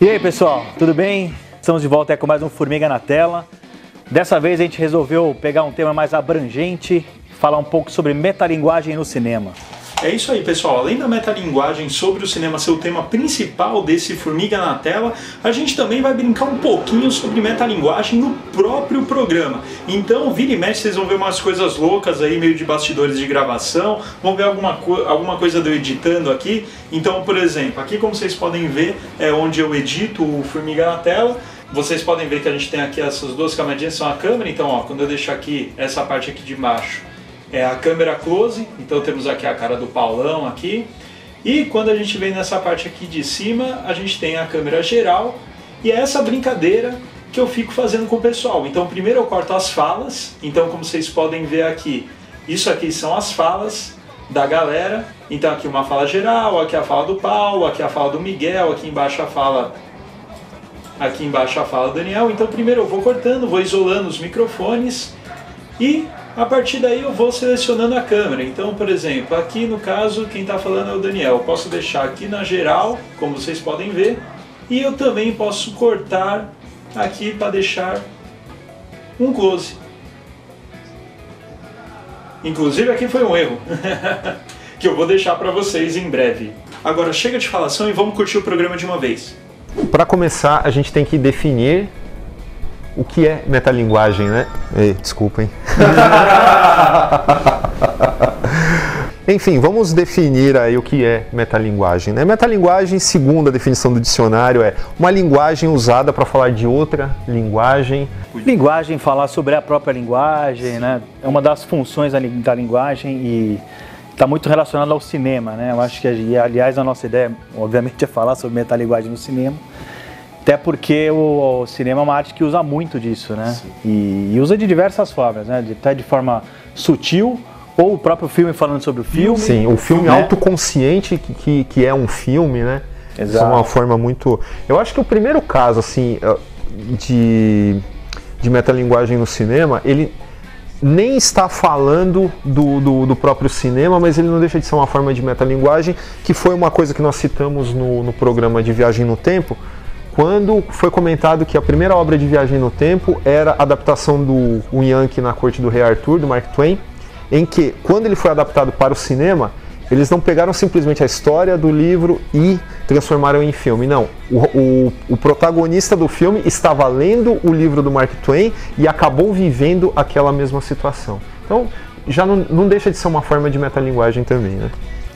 E aí pessoal, tudo bem? Estamos de volta com mais um Formiga na Tela. Dessa vez a gente resolveu pegar um tema mais abrangente, falar um pouco sobre metalinguagem no cinema. É isso aí, pessoal. Além da metalinguagem sobre o cinema ser o tema principal desse Formiga na Tela, a gente também vai brincar um pouquinho sobre metalinguagem no próprio programa. Então, vira e mexe, vocês vão ver umas coisas loucas aí, meio de bastidores de gravação, vão ver alguma coisa de eu editando aqui. Então, por exemplo, aqui como vocês podem ver, é onde eu edito o Formiga na Tela. Vocês podem ver que a gente tem aqui essas duas camadinhas, são a câmera. Então, ó, quando eu deixo aqui, essa parte aqui de baixo, é a câmera close, então temos aqui a cara do Paulão aqui. E quando a gente vem nessa parte aqui de cima, a gente tem a câmera geral. E é essa brincadeira que eu fico fazendo com o pessoal. Então primeiro eu corto as falas, então como vocês podem ver aqui, isso aqui são as falas da galera. Então aqui uma fala geral, aqui a fala do Paulo, aqui a fala do Miguel, aqui embaixo a fala do Daniel. Então primeiro eu vou cortando, vou isolando os microfones e a partir daí eu vou selecionando a câmera. Então, por exemplo, aqui no caso quem está falando é o Daniel. Eu posso deixar aqui na geral, como vocês podem ver, e eu também posso cortar aqui para deixar um close. Inclusive aqui foi um erro, que eu vou deixar para vocês em breve. Agora chega de falação e vamos curtir o programa de uma vez. Para começar, a gente tem que definir o que é metalinguagem, né? Desculpem. Enfim, vamos definir aí o que é metalinguagem, né? Metalinguagem, segundo a definição do dicionário, é uma linguagem usada para falar de outra linguagem. Linguagem, falar sobre a própria linguagem, né? É uma das funções da linguagem e está muito relacionado ao cinema, né? Eu acho que, aliás, a nossa ideia, obviamente, é falar sobre metalinguagem no cinema. Até porque o cinema é uma arte que usa muito disso, né? E usa de diversas formas, né? Até de forma sutil, ou o próprio filme falando sobre o filme. Sim, o filme, né? Autoconsciente que é um filme, né? Exato. Isso é uma forma muito... Eu acho que o primeiro caso, assim, de metalinguagem no cinema, ele nem está falando do próprio cinema, mas ele não deixa de ser uma forma de metalinguagem, que foi uma coisa que nós citamos no programa de Viagem no Tempo, quando foi comentado que a primeira obra de Viagem no Tempo era a adaptação do O Yankee na Corte do Rei Arthur, do Mark Twain, em que, quando ele foi adaptado para o cinema, eles não pegaram simplesmente a história do livro e transformaram em filme. Não, o protagonista do filme estava lendo o livro do Mark Twain e acabou vivendo aquela mesma situação. Então, já não deixa de ser uma forma de metalinguagem também, né?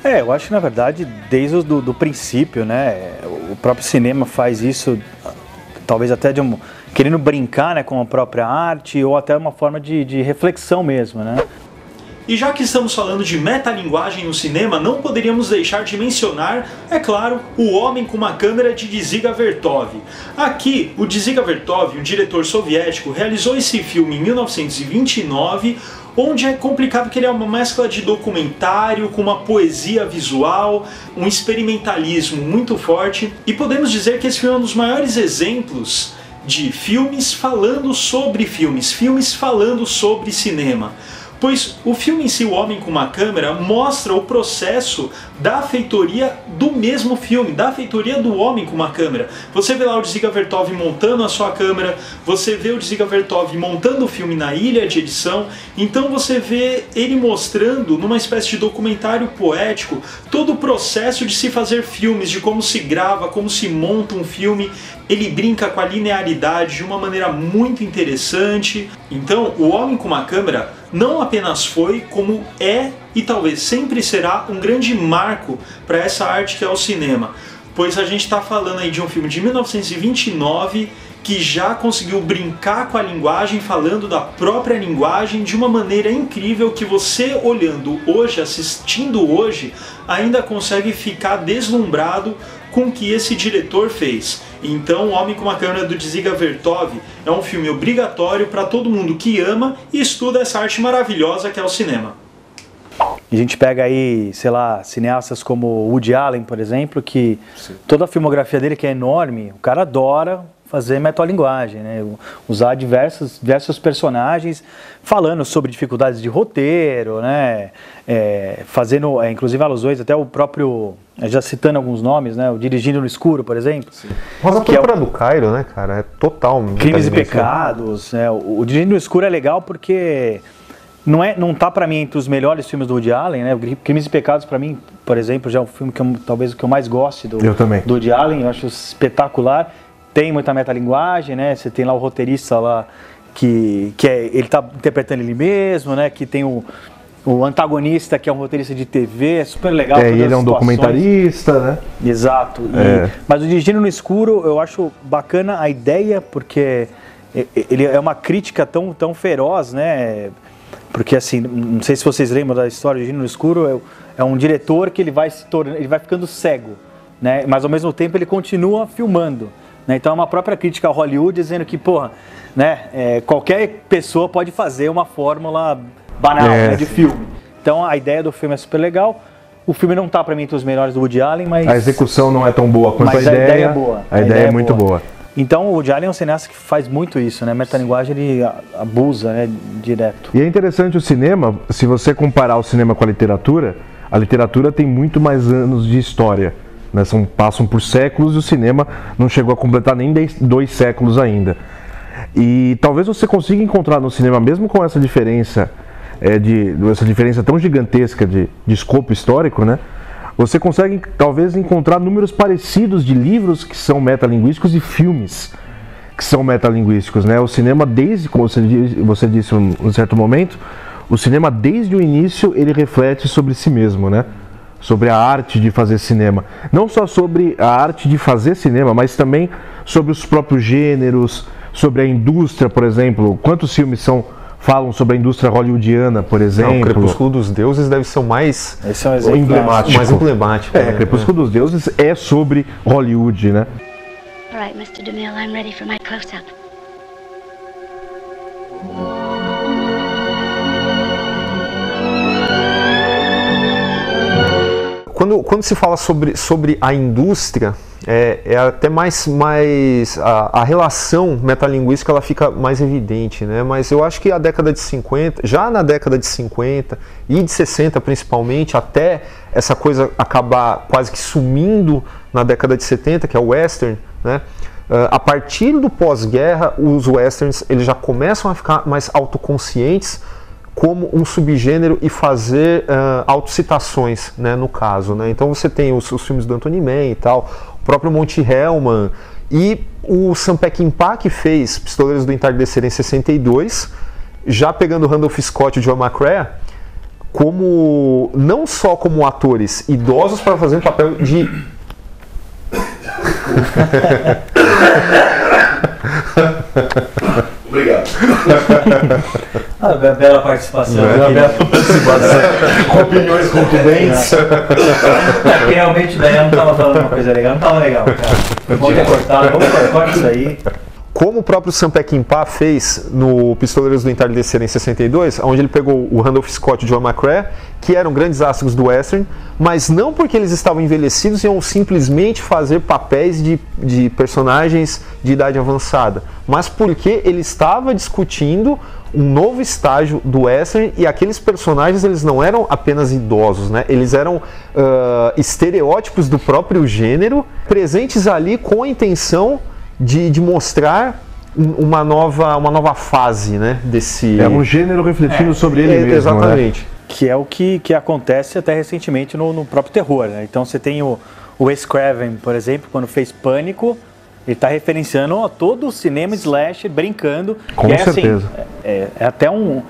Eu acho que na verdade, desde o princípio, né, o próprio cinema faz isso, talvez até querendo brincar, né, com a própria arte, ou até uma forma de reflexão mesmo, né? E já que estamos falando de metalinguagem no cinema, não poderíamos deixar de mencionar, é claro, O Homem com uma Câmera de Dziga Vertov. Aqui, o Dziga Vertov, um diretor soviético, realizou esse filme em 1929, onde é complicado que ele é uma mescla de documentário com uma poesia visual, um experimentalismo muito forte, e podemos dizer que esse filme é um dos maiores exemplos de filmes falando sobre filmes, filmes falando sobre cinema. Pois o filme em si, O Homem com uma Câmera, mostra o processo da feitoria do mesmo filme, da feitoria do Homem com uma Câmera. Você vê lá o Dziga Vertov montando a sua câmera, você vê o Dziga Vertov montando o filme na ilha de edição, então você vê ele mostrando, numa espécie de documentário poético, todo o processo de se fazer filmes, de como se grava, como se monta um filme. Ele brinca com a linearidade de uma maneira muito interessante. Então, O Homem com uma Câmera não apenas foi, como é e talvez sempre será um grande marco para essa arte que é o cinema. Pois a gente está falando aí de um filme de 1929 que já conseguiu brincar com a linguagem, falando da própria linguagem de uma maneira incrível que você olhando hoje, assistindo hoje, ainda consegue ficar deslumbrado com o que esse diretor fez. Então, O Homem com uma Câmera do Dziga Vertov é um filme obrigatório para todo mundo que ama e estuda essa arte maravilhosa que é o cinema. E a gente pega aí, sei lá, cineastas como Woody Allen, por exemplo, que toda a filmografia dele, que é enorme, o cara adora fazer metalinguagem, né? Usar diversos personagens falando sobre dificuldades de roteiro, né? Fazendo, inclusive, alusões até o próprio, já citando alguns nomes, né? O Dirigindo no Escuro, por exemplo. Sim. Rosa Púrpura do Cairo, né, cara? É total. Crimes e Pecados. Né? O Dirigindo no Escuro é legal porque não tá para mim entre os melhores filmes do Woody Allen, né? Crimes e Pecados, para mim, por exemplo, já é um filme que talvez o que eu mais goste do Woody Allen. Eu acho espetacular. Tem muita metalinguagem, né? Você tem lá o roteirista lá ele tá interpretando ele mesmo, né? Que tem o antagonista, que é um roteirista de TV, é super legal. E ele é um documentarista, né? Exato. Mas o Dirigindo no Escuro, eu acho bacana a ideia, porque ele é uma crítica tão feroz, né? Porque assim, não sei se vocês lembram da história do Dirigindo no Escuro, é um diretor que ele vai ficando cego, né? Mas ao mesmo tempo ele continua filmando. Então é uma própria crítica ao Hollywood dizendo que, porra, né, qualquer pessoa pode fazer uma fórmula banal, né, de filme. Então a ideia do filme é super legal. O filme não tá para mim entre os melhores do Woody Allen, mas... A execução não é tão boa quanto a ideia. Mas a ideia é boa. A ideia é muito boa. Então o Woody Allen é um cineasta que faz muito isso, né? Metalinguagem ele abusa, né, direto. E é interessante o cinema, se você comparar o cinema com a literatura tem muito mais anos de história. Né, passam por séculos e o cinema não chegou a completar nem 2 séculos ainda. E talvez você consiga encontrar no cinema, mesmo com essa diferença, essa diferença tão gigantesca de escopo histórico, né, você consegue talvez encontrar números parecidos de livros que são metalinguísticos e filmes que são metalinguísticos. Né? O cinema, como você disse em um certo momento, o cinema desde o início ele reflete sobre si mesmo, né? Sobre a arte de fazer cinema. Não só sobre a arte de fazer cinema, mas também sobre os próprios gêneros, sobre a indústria, por exemplo. Quantos filmes falam sobre a indústria hollywoodiana, por exemplo? Não, Crepúsculo dos Deuses deve ser o mais emblemático. Né? Crepúsculo dos Deuses é sobre Hollywood, né? All right, Mr. DeMille, I'm ready for my close-up. Quando se fala sobre a indústria, é até mais a relação metalinguística ela fica mais evidente, né? Mas eu acho que a década de 50, já na década de 50 e de 60 principalmente, até essa coisa acabar quase que sumindo na década de 70, que é o western, né? A partir do pós-guerra, os westerns eles já começam a ficar mais autoconscientes como um subgênero e fazer autocitações, né, no caso. Né? Então você tem os filmes do Anthony Mann e tal, o próprio Monte Hellman, e o Sam Peckinpah que fez Pistoleiros do Entardecer em 62, já pegando Randolph Scott e John McCrea, não só como atores idosos para fazer um papel de... Obrigado. Bela participação. Com opiniões contundentes. Porque realmente o Daniel não estava falando uma coisa legal. Não estava legal, cara. Foi bom ter cortado. Vamos cortar isso aí. Como o próprio Sam Peckinpah fez no Pistoleiros do Entardecer em 62, onde ele pegou o Randolph Scott e John McCrea, que eram grandes astros do western, mas não porque eles estavam envelhecidos e iam simplesmente fazer papéis de personagens de idade avançada, mas porque ele estava discutindo um novo estágio do western e aqueles personagens eles não eram apenas idosos, né? Eles eram estereótipos do próprio gênero, presentes ali com a intenção de mostrar uma nova fase, né, desse... É um gênero refletindo sobre ele mesmo. Exatamente. Né? Que é o que acontece até recentemente no próprio terror, né? Então você tem o Wes Craven, por exemplo, quando fez Pânico, ele está referenciando a todo o cinema slasher, brincando. Com certeza. Assim, é até um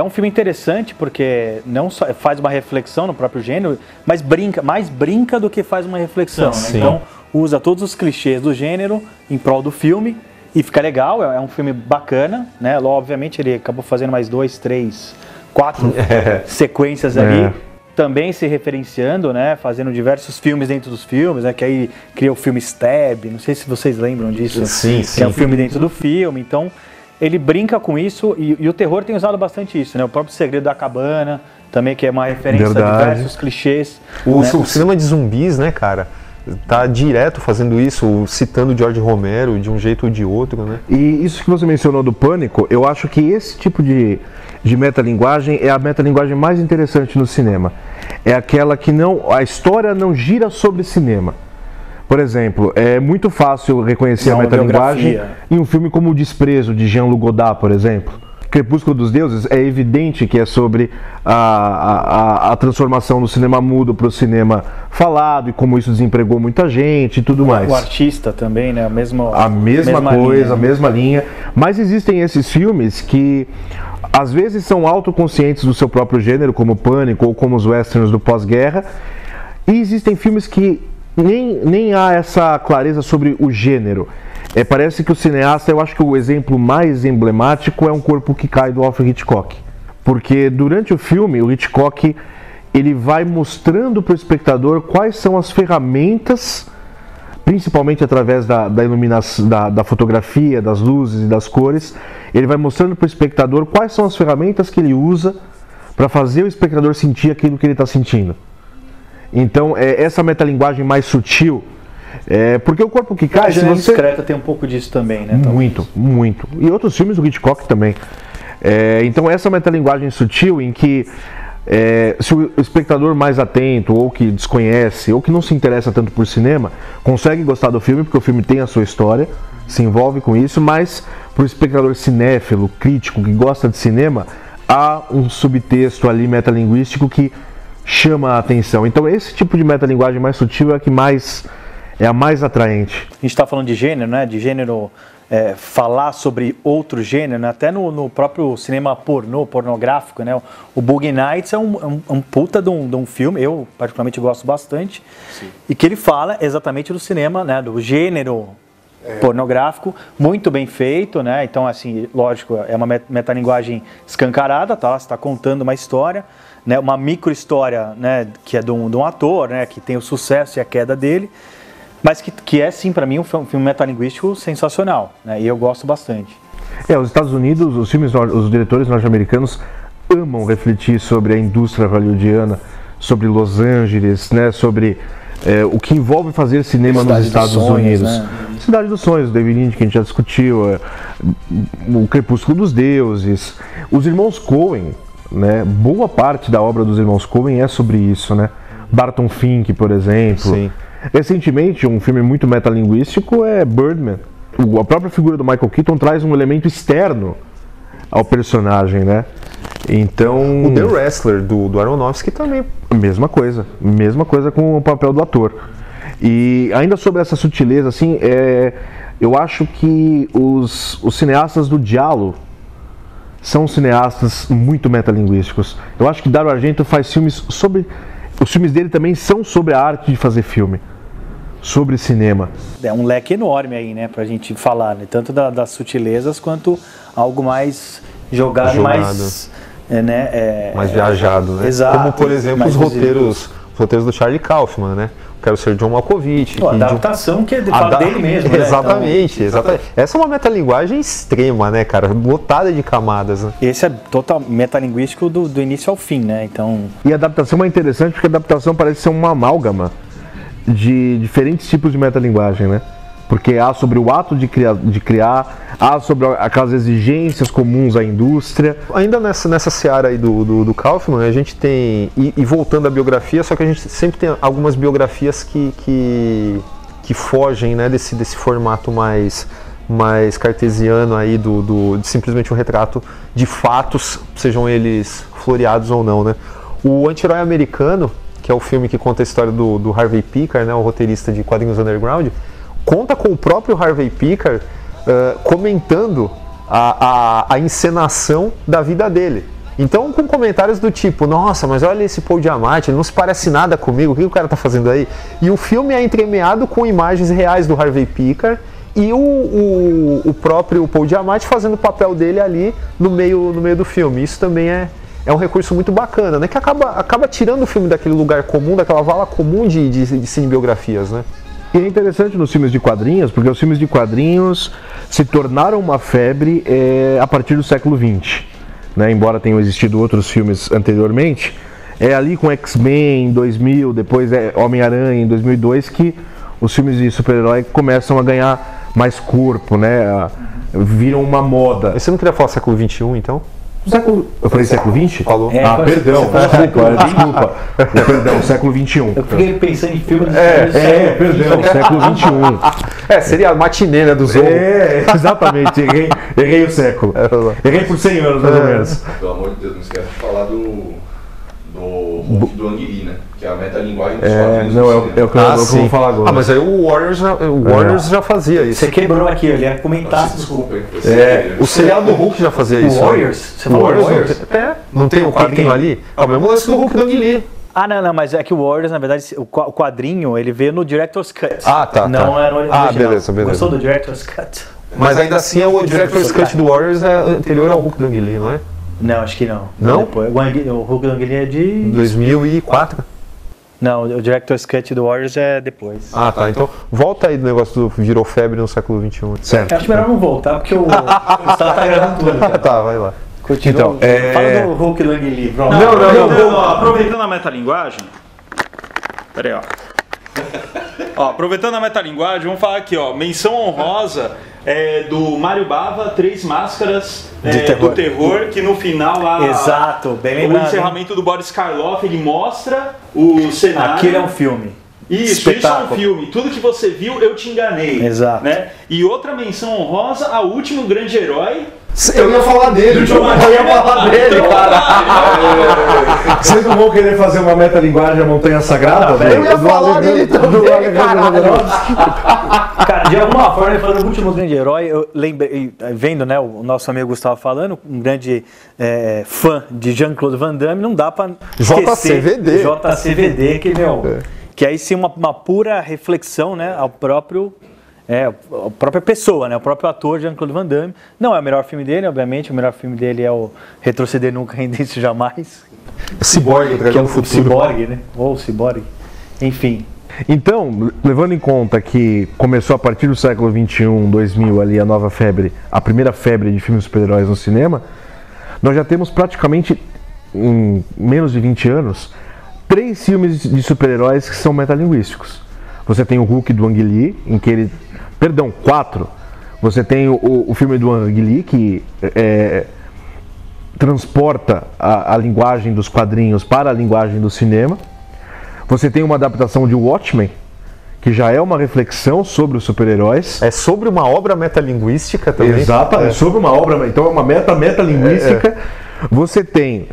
filme interessante, porque não só faz uma reflexão no próprio gênero, mas mais brinca do que faz uma reflexão. Né? Então usa todos os clichês do gênero em prol do filme e fica legal, é um filme bacana, né? Obviamente ele acabou fazendo mais 2, 3, 4 sequências ali, também se referenciando, né? Fazendo diversos filmes dentro dos filmes, né? Que aí cria o filme Stab, não sei se vocês lembram disso, sim. Que é um filme dentro do filme, então ele brinca com isso e o terror tem usado bastante isso, né? O próprio Segredo da Cabana, também que é uma referência a diversos clichês. O cinema de zumbis, né, cara? tá direto fazendo isso, citando George Romero de um jeito ou de outro, né? E isso que você mencionou do Pânico, eu acho que esse tipo de metalinguagem é a metalinguagem mais interessante no cinema. É aquela que a história não gira sobre cinema. Por exemplo, é muito fácil reconhecer a metalinguagem em um filme como O Desprezo, de Jean-Luc Godard, por exemplo. Crepúsculo dos Deuses, é evidente que é sobre a transformação do cinema mudo para o cinema falado e como isso desempregou muita gente e tudo mais. O Artista também, né? A mesma coisa, linha. a mesma linha. Mas existem esses filmes que às vezes são autoconscientes do seu próprio gênero, como Pânico ou como os westerns do pós-guerra. E existem filmes que nem há essa clareza sobre o gênero. Parece que o cineasta, eu acho que o exemplo mais emblemático é Um Corpo que Cai, do Alfred Hitchcock. Porque durante o filme, o Hitchcock ele vai mostrando para o espectador quais são as ferramentas, principalmente através da iluminação, da fotografia, das luzes e das cores, ele vai mostrando para o espectador quais são as ferramentas que ele usa para fazer o espectador sentir aquilo que ele está sentindo. Então, essa metalinguagem mais sutil, porque O Corpo que Cai... A Janela Discreta tem um pouco disso também, né? Muito, muito. E outros filmes do Hitchcock também. Então, essa metalinguagem sutil em que se o espectador mais atento, ou que desconhece, ou que não se interessa tanto por cinema, consegue gostar do filme, porque o filme tem a sua história, se envolve com isso, mas para o espectador cinéfilo, crítico, que gosta de cinema, há um subtexto ali metalinguístico que chama a atenção. Então esse tipo de metalinguagem mais sutil é a mais atraente. A gente está falando de gênero, né? De gênero, falar sobre outro gênero, né? Até no próprio cinema pornográfico, né? O Boogie Nights é um puta de um filme, eu particularmente gosto bastante. Sim. E que ele fala exatamente do cinema, né? Do gênero pornográfico, muito bem feito, né? Então, assim, lógico, é uma metalinguagem escancarada, tá? Você está contando uma história, né? Uma micro-história, né? Que é de um ator, né? Que tem o sucesso e a queda dele, mas que é, sim, para mim, um filme metalinguístico sensacional, né? E eu gosto bastante. Os Estados Unidos, os diretores norte-americanos amam refletir sobre a indústria hollywoodiana, sobre Los Angeles, né? Sobre o que envolve fazer cinema nos Estados Unidos. Né? Cidade dos Sonhos, David Lynch, que a gente já discutiu, o Crepúsculo dos Deuses, os irmãos Coen, né? Boa parte da obra dos irmãos Coen é sobre isso, né? Barton Fink, por exemplo. Sim. Recentemente, um filme muito metalinguístico é Birdman. A própria figura do Michael Keaton traz um elemento externo ao personagem, né? Então... O The Wrestler, do Aronofsky, também. Mesma coisa com o papel do ator. E ainda sobre essa sutileza, assim, eu acho que os cineastas do giallo são cineastas muito metalinguísticos. Eu acho que Dario Argento faz filmes sobre... Os filmes dele também são sobre a arte de fazer filme, sobre cinema. É um leque enorme aí, né, pra gente falar, né? Tanto das sutilezas quanto algo mais jogado. Mais viajado, né? Exato. Como, por exemplo, os roteiros do Charlie Kaufman, né? Quero Ser John Malkovich. A adaptação que fala dele mesmo, né? Exatamente, exatamente. Essa é uma metalinguagem extrema, né, cara? Lotada de camadas, né? Esse é total metalinguístico do início ao fim, né? Então... E a adaptação é interessante porque a adaptação parece ser uma amálgama de diferentes tipos de metalinguagem, né? Porque há sobre o ato de criar, há sobre aquelas exigências comuns à indústria. Ainda nessa seara aí do Kaufman, a gente tem, e voltando à biografia, só que a gente sempre tem algumas biografias que fogem, né, desse formato mais cartesiano aí de simplesmente um retrato de fatos, sejam eles floreados ou não, né? O Anti-Herói Americano, que é o filme que conta a história do Harvey Pekar, né, o roteirista de quadrinhos underground, conta com o próprio Harvey Pekar comentando a encenação da vida dele. Então, com comentários do tipo, nossa, mas olha esse Paul Giamatti, ele não se parece nada comigo, o que o cara tá fazendo aí? E o filme é entremeado com imagens reais do Harvey Pekar e o próprio Paul Giamatti fazendo o papel dele ali no meio do filme. Isso também é um recurso muito bacana, né? Que acaba tirando o filme daquele lugar comum, daquela vala comum de cinebiografias, né? E é interessante nos filmes de quadrinhos, porque os filmes de quadrinhos se tornaram uma febre a partir do século XX. Né? Embora tenham existido outros filmes anteriormente, É ali com X-Men em 2000, depois é Homem-Aranha em 2002 que os filmes de super-herói começam a ganhar mais corpo, né? Viram uma moda. Você não queria falar século XXI, então? Eu falei século XX? Falou. Perdão. Desculpa. Perdão, século XXI. Eu fiquei pensando em filme do Perdão, século XXI. Seria a matinê, né, do Zorro. Exatamente, errei o século. Errei por 100 anos, mais ou menos. Pelo amor de Deus, não esquece de falar do Hulk do Ang Lee, né? Que é a metalinguagem dos quadrinhos. Não, é o que eu vou falar agora. Mas aí o Warriors já fazia isso. Você quebrou aqui, ele ia comentar. Desculpa, hein? O seriado do Hulk já fazia isso. Warriors? Você falou Warriors? Não tem um quadrinho ali? É o mesmo lance do Hulk do Ang Lee. Não, mas é que o Warriors, na verdade, o quadrinho, ele veio no Director's Cut. Não era no original. Beleza. Gostou do Director's Cut? Mas ainda assim, o Director's Cut do Warriors é anterior ao Hulk do Ang Lee, não é? Não, acho que não. Não? Depois, o Hulk do Ang Lee é de... 2004? Não, o Director's Cut do Warriors é depois. Tá. Então, volta aí do negócio do virou febre no século XXI. Certo. Eu acho melhor não voltar, porque o Gustavo tá gravando tudo. Cara. Tá, vai lá. Continua. Fala do Hulk do Ang Lee. Pronto. Não. Aproveitando a metalinguagem. Pera aí, aproveitando a metalinguagem, vamos falar aqui, menção honrosa do Mário Bava, Três Máscaras do Terror, que no final lá... Exato, bem lembrado. O encerramento do Boris Karloff, ele mostra o cenário... Aquilo é um filme. Isso é um filme. Tudo que você viu, eu te enganei. Exato. Né? E outra menção honrosa ao último grande herói... Eu ia falar dele, cara. Vocês não vão querer fazer uma metalinguagem a Montanha Sagrada? Eu ia falar dele também, Cara, de alguma forma, ele falando do último grande herói, eu lembrei, vendo, né, o nosso amigo Gustavo falando, um grande fã de Jean-Claude Van Damme, não dá pra esquecer JCVD, que aí sim uma pura reflexão, né, ao próprio... a própria pessoa, né? O próprio ator Jean-Claude Van Damme. Não é o melhor filme dele, obviamente. O melhor filme dele é o Retroceder Nunca, Render-se Jamais. Cyborg, que é o Cyborg, né? Ou Cyborg. Enfim. Então, levando em conta que começou a partir do século XXI, 2000, ali a nova febre, a primeira febre de filmes super-heróis no cinema, nós já temos praticamente, em menos de 20 anos, 3 filmes de super-heróis que são metalinguísticos. Você tem o Hulk do Ang Lee, em que ele... Perdão, 4. Você tem o filme do Ang Lee, que transporta a linguagem dos quadrinhos para a linguagem do cinema. Você tem uma adaptação de Watchmen, que já é uma reflexão sobre os super-heróis. É sobre uma obra metalinguística também. Exato, é sobre uma obra, então é uma metalinguística. Você tem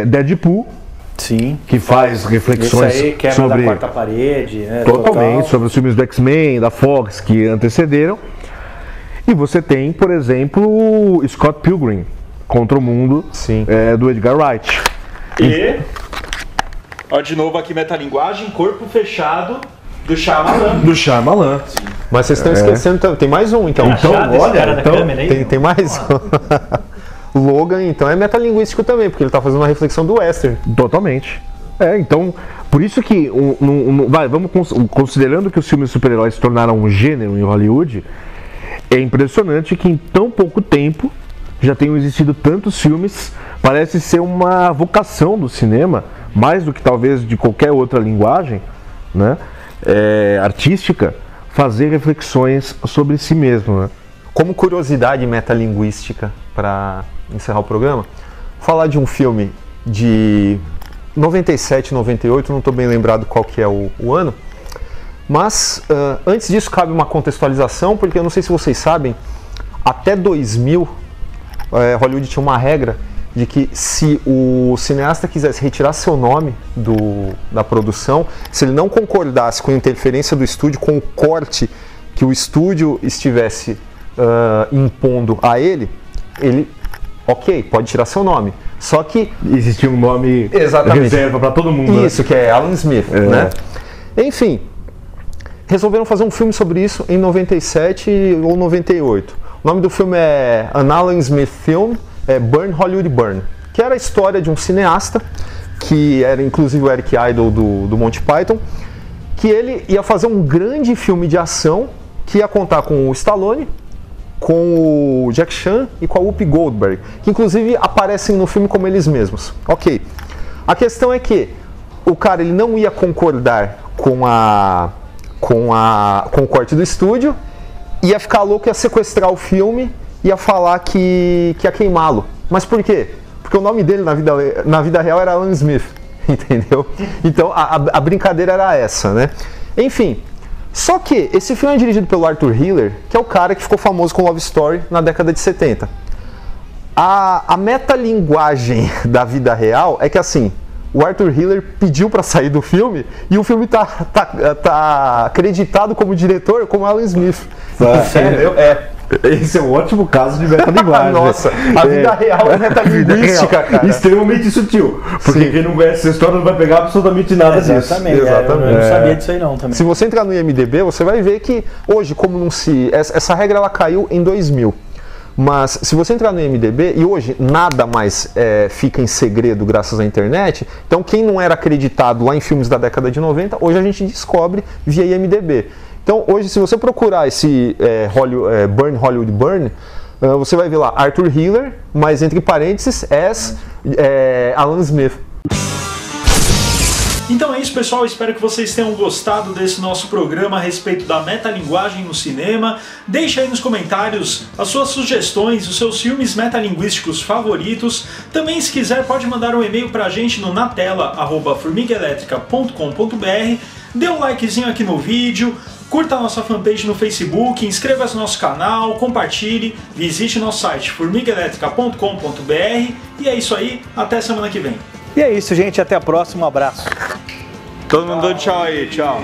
Deadpool, sim, que faz reflexões isso aí, quebra sobre da quarta parede, né, totalmente, total. sobre os filmes do X-Men, da Fox, que antecederam. E você tem, por exemplo, Scott Pilgrim, Contra o Mundo, do Edgar Wright. E, de novo aqui metalinguagem, Corpo Fechado, do Shyamalan. Mas vocês estão esquecendo, tem mais um, então. Então, olha, tem mais um. Logan, então, é metalinguístico também, porque ele está fazendo uma reflexão do western. Totalmente. Então, por isso que, vamos considerando que os filmes de super-heróis se tornaram um gênero em Hollywood, é impressionante que em tão pouco tempo já tenham existido tantos filmes. Parece ser uma vocação do cinema, mais do que talvez de qualquer outra linguagem, né, artística, fazer reflexões sobre si mesmo, né? Como curiosidade metalinguística, para encerrar o programa, falar de um filme de 97, 98, não estou bem lembrado qual que é o ano, mas antes disso cabe uma contextualização, porque eu não sei se vocês sabem, até 2000, Hollywood tinha uma regra de que se o cineasta quisesse retirar seu nome da produção, se ele não concordasse com a interferência do estúdio, com o corte que o estúdio estivesse impondo a ele, ok, pode tirar seu nome. Só que existia um nome reserva para todo mundo. Isso, que é Alan Smith, né? Enfim, resolveram fazer um filme sobre isso em 97 ou 98. O nome do filme é An Alan Smith Film, Burn Hollywood Burn, que era a história de um cineasta, que era inclusive o Eric Idle do Monty Python, que ele ia fazer um grande filme de ação que ia contar com o Stallone, com o Jack Chan e com a Whoopi Goldberg, que inclusive aparecem no filme como eles mesmos. Ok. A questão é que o cara ele não ia concordar com o corte do estúdio, ia ficar louco, ia sequestrar o filme, ia falar que ia queimá-lo. Mas por quê? Porque o nome dele na vida real era Alan Smith, entendeu? Então a brincadeira era essa, né? Enfim, só que esse filme é dirigido pelo Arthur Hiller, que é o cara que ficou famoso com Love Story na década de 70. A metalinguagem da vida real é que assim, o Arthur Hiller pediu para sair do filme e o filme tá acreditado como diretor como Alan Smith. Sério? Esse é um ótimo caso de metalinguagem. Nossa, a vida real é metalinguística, cara. Extremamente sutil. Porque Sim. quem não conhece essa história não vai pegar absolutamente nada disso. Exatamente. Exatamente. Eu não sabia disso aí não também. Se você entrar no IMDb, você vai ver que hoje, como não se... Essa regra ela caiu em 2000. Mas se você entrar no IMDb, e hoje nada mais fica em segredo graças à internet, então quem não era acreditado lá em filmes da década de 90, hoje a gente descobre via IMDb. Então hoje, se você procurar esse Burn Hollywood Burn, você vai ver lá Arthur Hiller, mas entre parênteses, Alan Smith. Então é isso, pessoal, espero que vocês tenham gostado desse nosso programa a respeito da metalinguagem no cinema. Deixe aí nos comentários as suas sugestões, os seus filmes metalinguísticos favoritos. Também, se quiser, pode mandar um e-mail pra gente no natela@formigaelétrica.com.br. Dê um likezinho aqui no vídeo, curta a nossa fanpage no Facebook, inscreva-se no nosso canal, compartilhe, visite nosso site formigaelétrica.com.br. E é isso aí, até semana que vem. E é isso, gente. Até a próxima. Um abraço. Todo mundo dando tchau aí, tchau.